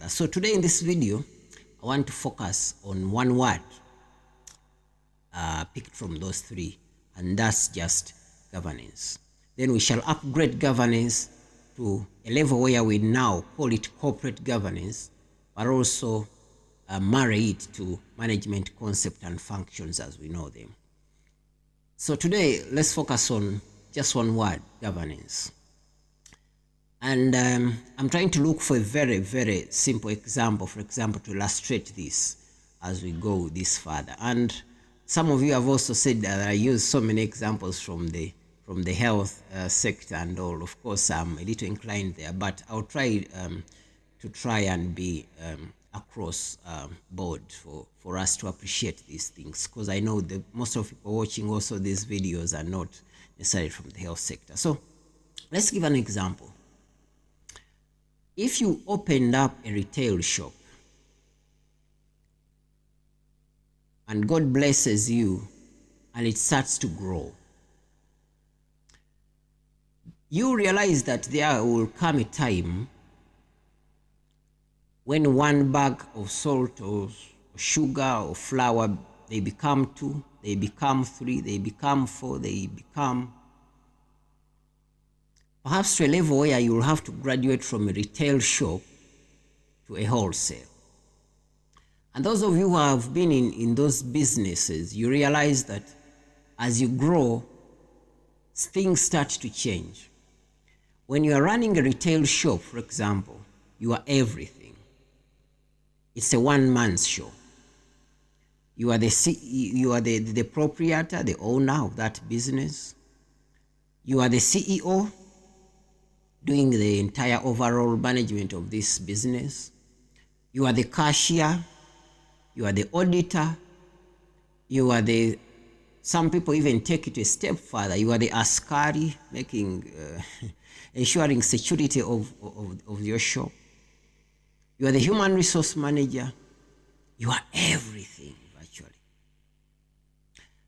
So today in this video, I want to focus on one word picked from those three, and that's just governance. Then we shall upgrade governance to a level where we now call it corporate governance, but also marry it to management concept and functions as we know them. So today, let's focus on just one word, governance. And I'm trying to look for a very, very simple example, for example, to illustrate this as we go this further. And some of you have also said that I use so many examples from the health sector and all. Of course, I'm a little inclined there, but I'll try to try and be across board for us to appreciate these things, because I know that most of people watching also these videos are not necessarily from the health sector. So let's give an example. If you opened up a retail shop and God blesses you and it starts to grow, you realize that there will come a time when one bag of salt or sugar or flour, they become 2, they become 3, they become 4, they become perhaps to a level where you will have to graduate from a retail shop to a wholesale. And those of you who have been in those businesses, you realize that as you grow, things start to change. When you are running a retail shop, for example, you are everything. It's a one-man show. You are the proprietor, the owner of that business. You are the CEO, doing the entire overall management of this business. You are the cashier, you are the auditor, you are some people even take it a step further, you are the askari, ensuring security of your shop. You are the human resource manager, you are everything virtually.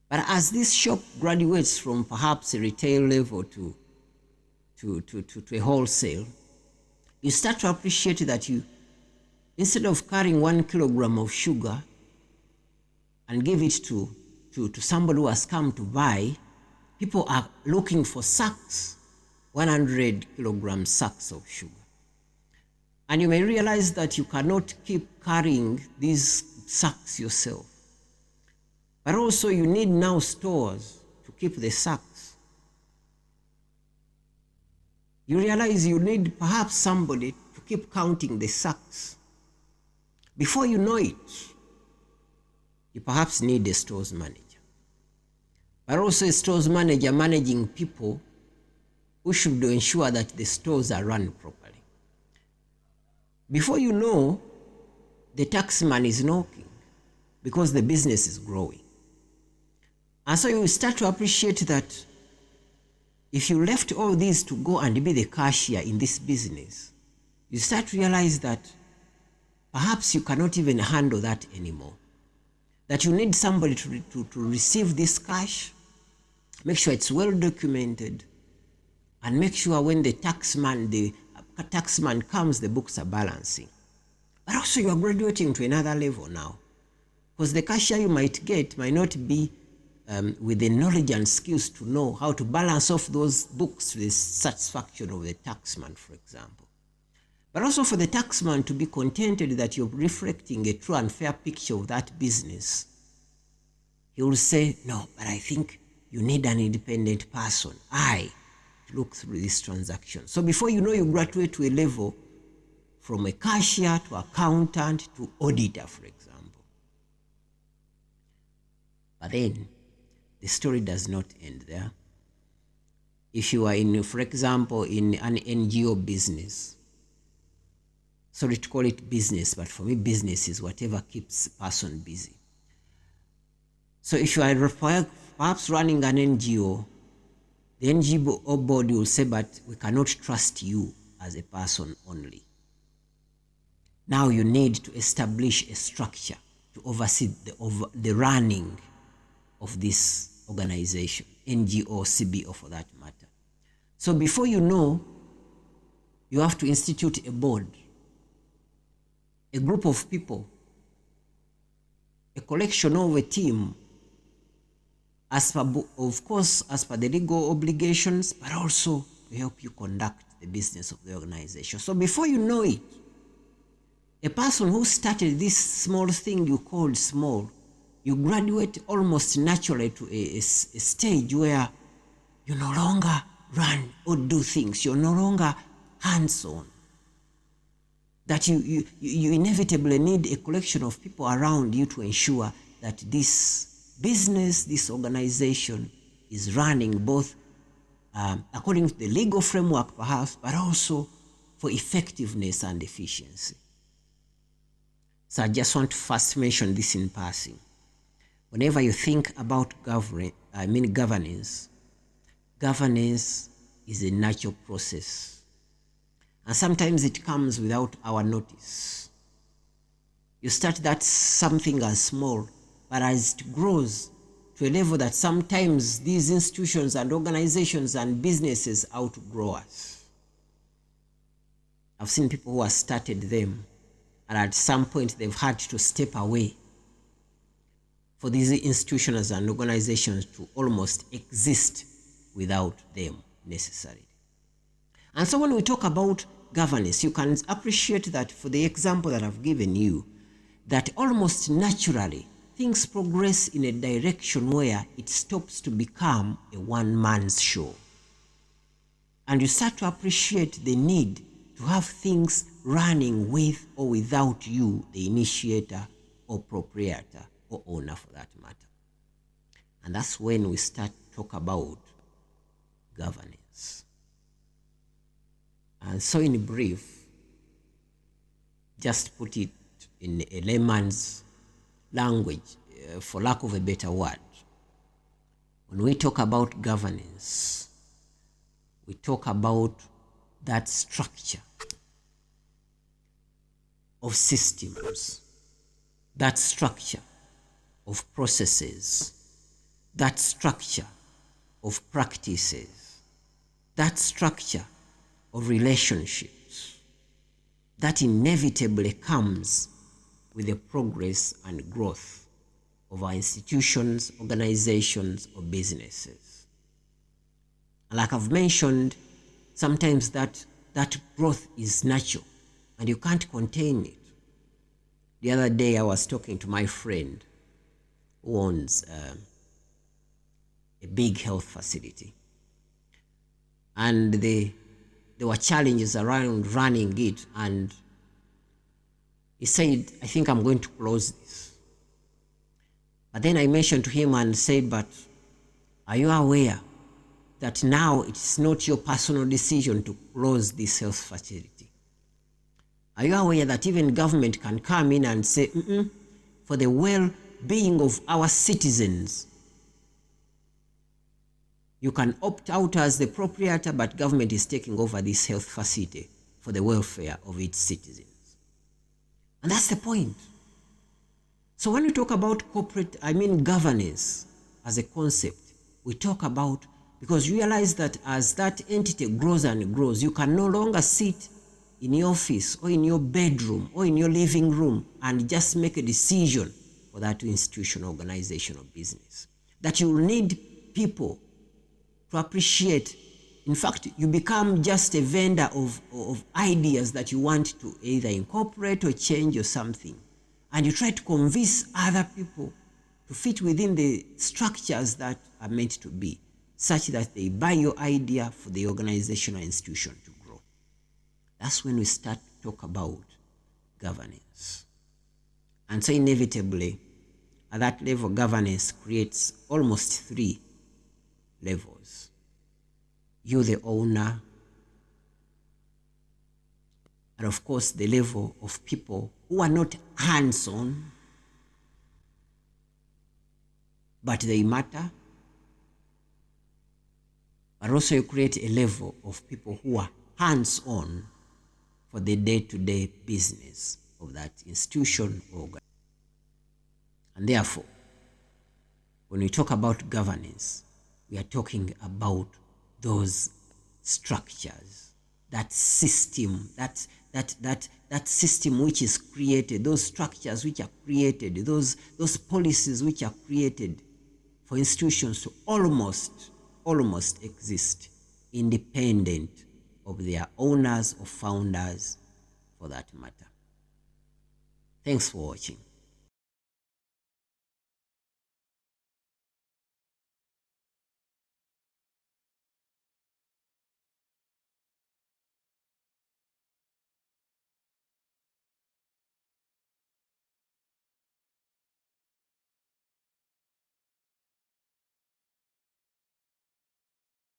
But as this shop graduates from perhaps a retail level to a wholesale, you start to appreciate that you, instead of carrying 1 kilogram of sugar and give it to somebody who has come to buy, people are looking for sacks, 100 kilogram sacks of sugar. And you may realize that you cannot keep carrying these sacks yourself, but also you need now stores to keep the sacks. You realize you need perhaps somebody to keep counting the sacks. Before you know it, you perhaps need a stores manager, but also a stores manager managing people who should ensure that the stores are run properly. Before you know, the taxman is knocking because the business is growing. And so you start to appreciate that if you left all these to go and be the cashier in this business, you start to realize that perhaps you cannot even handle that anymore. That you need somebody to receive this cash, make sure it's well documented, and make sure when the taxman comes, the books are balancing. But also you are graduating to another level now, because the cashier you might get might not be with the knowledge and skills to know how to balance off those books to the satisfaction of the taxman, for example. But also for the taxman to be contented that you're reflecting a true and fair picture of that business. He will say, no, but I think you need an independent person, to look through this transaction. So before you know, you graduate to a level from a cashier to accountant to auditor, for example. But then, the story does not end there. If you are for example, in an NGO business, sorry to call it business, but for me, business is whatever keeps a person busy. So if you are perhaps running an NGO, the NGO board will say, but we cannot trust you as a person only. Now you need to establish a structure to oversee the running of this organization, NGO, CBO for that matter. So before you know, you have to institute a board a group of people, a collection of a team, as per, of course, as per the legal obligations, but also to help you conduct the business of the organization. So before you know it, a person who started this small thing you called small, you graduate almost naturally to a stage where you no longer run or do things. You're no longer hands-on. That you inevitably need a collection of people around you to ensure that this business, this organization is running both according to the legal framework perhaps, but also for effectiveness and efficiency. So I just want to first mention this in passing. Whenever you think about governance, governance is a natural process. And sometimes it comes without our notice. You start that something as small, but as it grows to a level that sometimes these institutions and organizations and businesses outgrow us. I've seen people who have started them, and at some point they've had to step away for these institutions and organizations to almost exist without them necessarily. And so when we talk about governance, you can appreciate that for the example that I've given you, that almost naturally things progress in a direction where it stops to become a one-man's show. And you start to appreciate the need to have things running with or without you, the initiator or proprietor or owner for that matter. And that's when we start to talk about governance. And so in brief, just put it in a layman's language, for lack of a better word. When we talk about governance, we talk about that structure of systems, that structure of processes, that structure of practices, that structure of relationships that inevitably comes with the progress and growth of our institutions, organizations, or businesses. And like I've mentioned, sometimes that growth is natural and you can't contain it. The other day I was talking to my friend who owns a big health facility, and there were challenges around running it, and he said, I think I'm going to close this. But then I mentioned to him and said, but are you aware that now it's not your personal decision to close this health facility? Are you aware that even government can come in and say, for the well-being of our citizens, you can opt out as the proprietor, but government is taking over this health facility for the welfare of its citizens. And that's the point. So when we talk about governance as a concept, we talk about, because you realize that as that entity grows and grows, you can no longer sit in your office or in your bedroom or in your living room and just make a decision for that institution, organization, or business. That you will need people to appreciate. In fact, you become just a vendor of ideas that you want to either incorporate or change or something. And you try to convince other people to fit within the structures that are meant to be, such that they buy your idea for the organization or institution to grow. That's when we start to talk about governance. And so inevitably, at that level, governance creates almost 3 levels. You, the owner, and of course the level of people who are not hands-on, but they matter. But also you create a level of people who are hands-on for the day-to-day business of that institution or organization. And therefore, when we talk about governance, we are talking about those structures, that system, that system which is created, those structures which are created, those policies which are created for institutions to almost exist independent of their owners or founders for that matter. Thanks for watching.